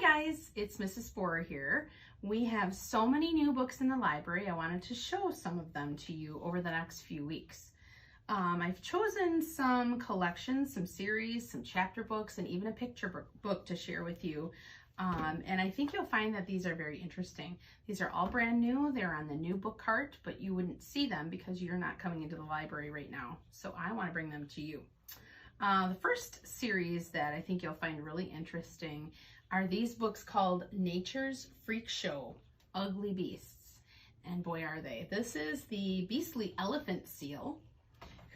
guys, it's Mrs. Forer here. We have so many new books in the library. I wanted to show some of them to you over the next few weeks. I've chosen some collections, some series, some chapter books, and even a picture book to share with you. And I think you'll find that these are very interesting. These are all brand new. They're on the new book cart, but you wouldn't see them because you're not coming into the library right now. So I want to bring them to you. The first series that I think you'll find really interesting are these books called Nature's Freak Show, Ugly Beasts. And boy, are they. This is the beastly elephant seal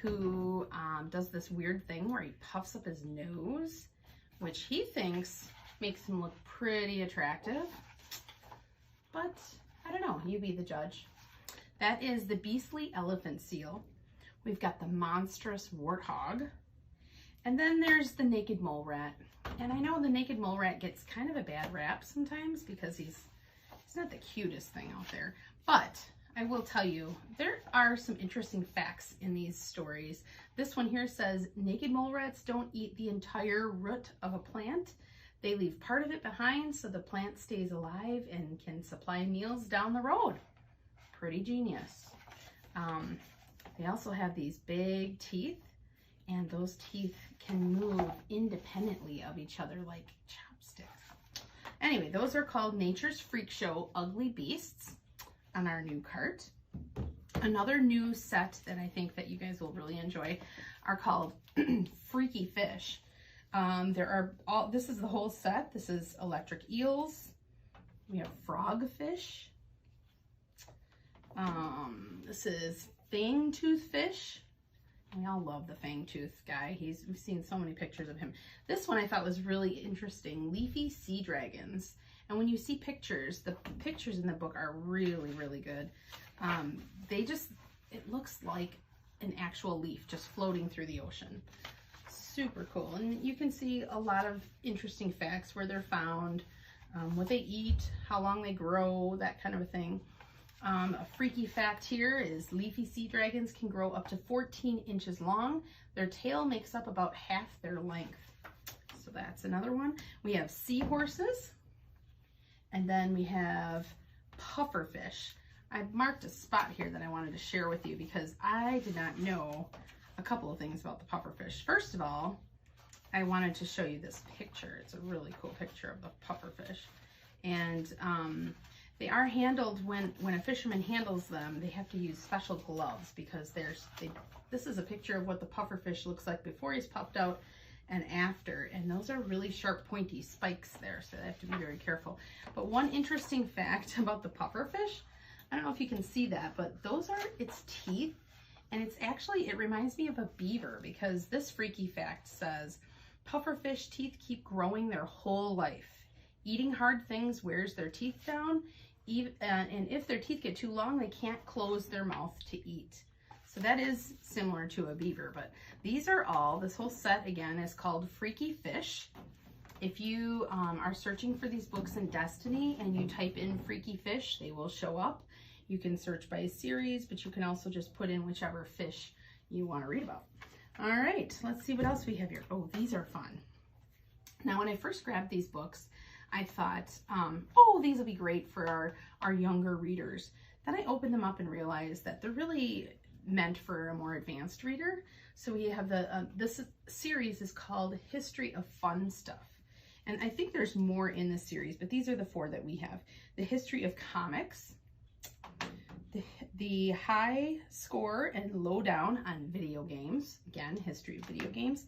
who does this weird thing where he puffs up his nose, which he thinks makes him look pretty attractive. But I don't know, you be the judge. That is the beastly elephant seal. We've got the monstrous warthog. And then there's the naked mole rat. And I know the naked mole rat gets kind of a bad rap sometimes because he's not the cutest thing out there. But I will tell you, there are some interesting facts in these stories. This one here says, naked mole rats don't eat the entire root of a plant. They leave part of it behind so the plant stays alive and can supply meals down the road. Pretty genius. They also have these big teeth, and those teeth can move independently of each other like chopsticks. Anyway, those are called Nature's Freak Show, Ugly Beasts on our new cart. Another new set that I think that you guys will really enjoy are called Freaky Fish. This is the whole set. This is electric eels. We have frogfish. This is fang-tooth fish. We all love the fang-tooth guy. We've seen so many pictures of him. This one I thought was really interesting, leafy sea dragons. And when you see pictures, the pictures in the book are really, really good. It looks like an actual leaf just floating through the ocean. Super cool. And you can see a lot of interesting facts, where they're found, what they eat, how long they grow, that kind of a thing. A freaky fact here is leafy sea dragons can grow up to 14 inches long. Their tail makes up about half their length. So that's another one. We have seahorses, and then we have pufferfish. I marked a spot here that I wanted to share with you because I did not know a couple of things about the pufferfish. First of all, I wanted to show you this picture. It's a really cool picture of the pufferfish. And they are handled, when a fisherman handles them, they have to use special gloves because this is a picture of what the pufferfish looks like before he's puffed out and after. And those are really sharp, pointy spikes there, so they have to be very careful. But one interesting fact about the pufferfish, I don't know if you can see that, but those are its teeth. And it reminds me of a beaver, because this freaky fact says, pufferfish teeth keep growing their whole life. Eating hard things wears their teeth down, and if their teeth get too long, they can't close their mouth to eat. So that is similar to a beaver, but these are this whole set again is called Freaky Fish. If you are searching for these books in Destiny and you type in Freaky Fish, they will show up. You can search by series, but you can also just put in whichever fish you want to read about. All right, let's see what else we have here. Oh, these are fun. Now, when I first grabbed these books, I thought, oh, these will be great for our younger readers. Then I opened them up and realized that they're really meant for a more advanced reader. So we have this series is called History of Fun Stuff. And I think there's more in this series, but these are the 4 that we have. The History of Comics, the High Score and Lowdown on Video Games. Again, History of Video Games.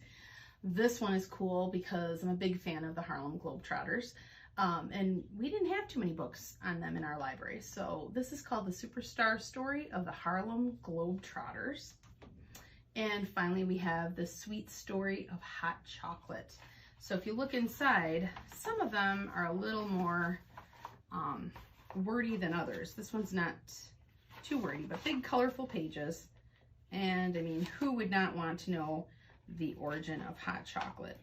This one is cool because I'm a big fan of the Harlem Globetrotters. And we didn't have too many books on them in our library. So this is called The Superstar Story of the Harlem Globetrotters. And finally, we have The Sweet Story of Hot Chocolate. So if you look inside, some of them are a little more wordy than others. This one's not too wordy, but big colorful pages. And I mean, who would not want to know the origin of hot chocolate?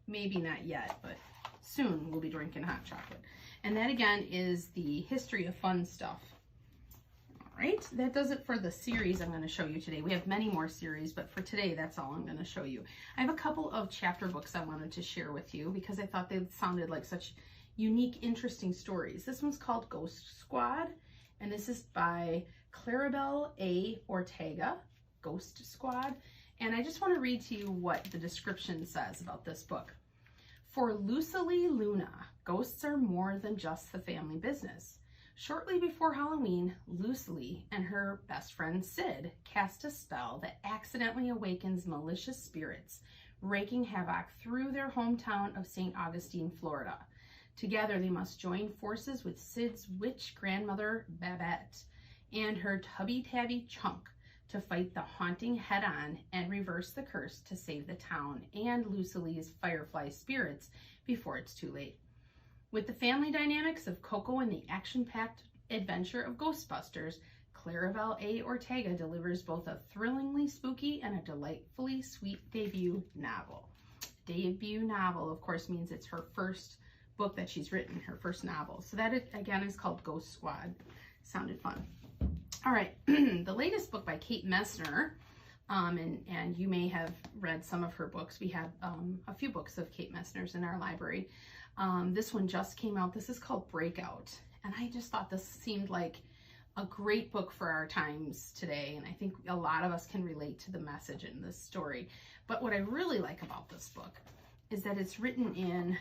Maybe not yet, but soon we'll be drinking hot chocolate. And that again is the History of Fun Stuff. right, that does it for the series I'm going to show you today. We have many more series, but for today, that's all I'm going to show you. I have a couple of chapter books I wanted to share with you because I thought they sounded like such unique, interesting stories. This one's called Ghost Squad, and this is by Claribel A. Ortega, Ghost Squad. And I just want to read to you what the description says about this book. For Lucily Luna, ghosts are more than just the family business. Shortly before Halloween, Lucily and her best friend Sid cast a spell that accidentally awakens malicious spirits, wreaking havoc through their hometown of St. Augustine, Florida. Together, they must join forces with Sid's witch grandmother, Babette, and her tubby-tabby Chunk to fight the haunting head-on and reverse the curse to save the town and Lucily's firefly spirits before it's too late. With the family dynamics of Coco and the action-packed adventure of Ghostbusters, Claribel A. Ortega delivers both a thrillingly spooky and a delightfully sweet debut novel. Debut novel, of course, means it's her first book that she's written, her first novel. So that, again, is called Ghost Squad. Sounded fun. All right, the latest book by Kate Messner, and you may have read some of her books. We have a few books of Kate Messner's in our library. This one just came out. This is called Breakout, and I just thought this seemed like a great book for our times today, and I think a lot of us can relate to the message in this story. But what I really like about this book is that it's written in,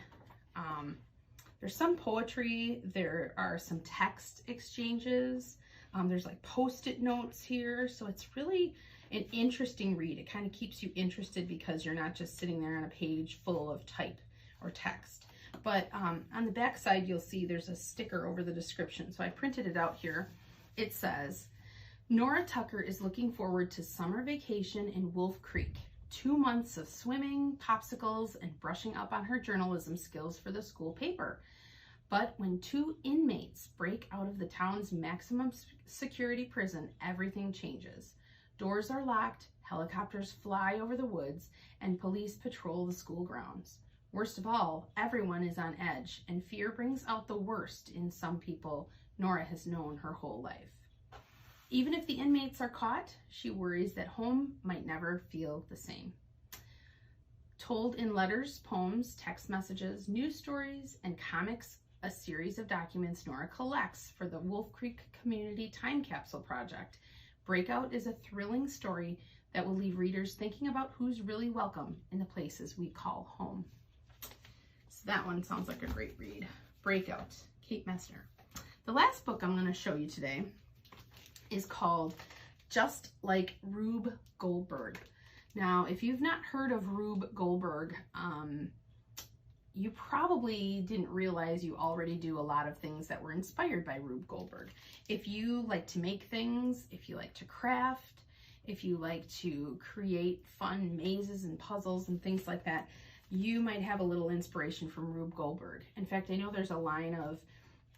there's some poetry, there are some text exchanges, there's like post-it notes here, so it's really an interesting read. It kind of keeps you interested because you're not just sitting there on a page full of type or text. But on the back side, you'll see there's a sticker over the description. So I printed it out here. It says, Nora Tucker is looking forward to summer vacation in Wolf Creek. 2 months of swimming, popsicles, and brushing up on her journalism skills for the school paper. But when 2 inmates break out of the town's maximum security prison, everything changes. Doors are locked, helicopters fly over the woods, and police patrol the school grounds. Worst of all, everyone is on edge, and fear brings out the worst in some people Nora has known her whole life. Even if the inmates are caught, she worries that home might never feel the same. Told in letters, poems, text messages, news stories, and comics, a series of documents Nora collects for the Wolf Creek Community Time Capsule Project, Breakout is a thrilling story that will leave readers thinking about who's really welcome in the places we call home. So that one sounds like a great read. Breakout, Kate Messner. The last book I'm going to show you today is called Just Like Rube Goldberg. Now, if you've not heard of Rube Goldberg, you probably didn't realize you already do a lot of things that were inspired by Rube Goldberg. If you like to make things, if you like to craft, if you like to create fun mazes and puzzles and things like that, you might have a little inspiration from Rube Goldberg. In fact, I know there's a line of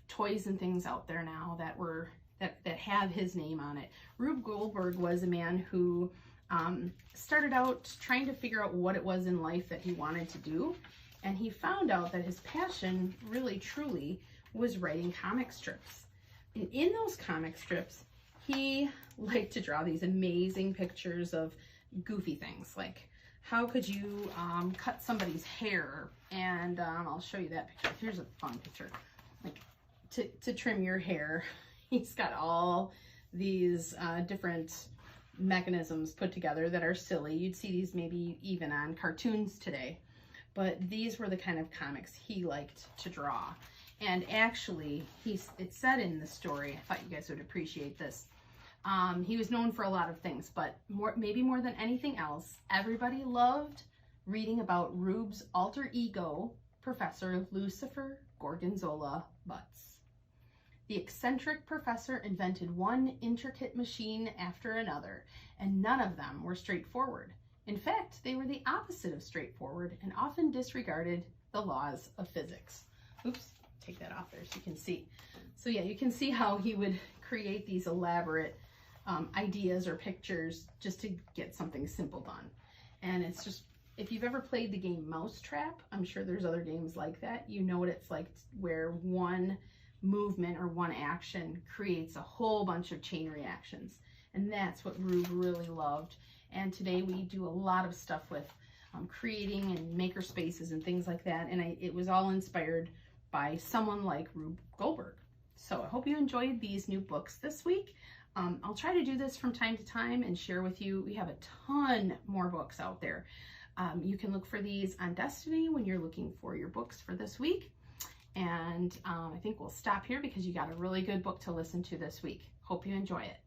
toys and things out there now that have his name on it. Rube Goldberg was a man who started out trying to figure out what it was in life that he wanted to do. And he found out that his passion really truly was writing comic strips. And in those comic strips, he liked to draw these amazing pictures of goofy things. Like, how could you cut somebody's hair? And I'll show you that picture. Here's a fun picture. Like, to trim your hair. He's got all these different mechanisms put together that are silly. You'd see these maybe even on cartoons today. But these were the kind of comics he liked to draw. And actually, it said in the story, I thought you guys would appreciate this, he was known for a lot of things, but maybe more than anything else, everybody loved reading about Rube's alter ego, Professor Lucifer Gorgonzola Butts. The eccentric professor invented one intricate machine after another, and none of them were straightforward. In fact, they were the opposite of straightforward and often disregarded the laws of physics. Oops, take that off there so you can see. So yeah, you can see how he would create these elaborate ideas or pictures just to get something simple done. And it's just, if you've ever played the game Mousetrap, I'm sure there's other games like that. You know what it's like where one movement or one action creates a whole bunch of chain reactions. And that's what Rube really loved. And today we do a lot of stuff with creating and maker spaces and things like that. And it was all inspired by someone like Rube Goldberg. So I hope you enjoyed these new books this week. I'll try to do this from time to time and share with you. We have a ton more books out there. You can look for these on Destiny when you're looking for your books for this week. And I think we'll stop here because you got a really good book to listen to this week. Hope you enjoy it.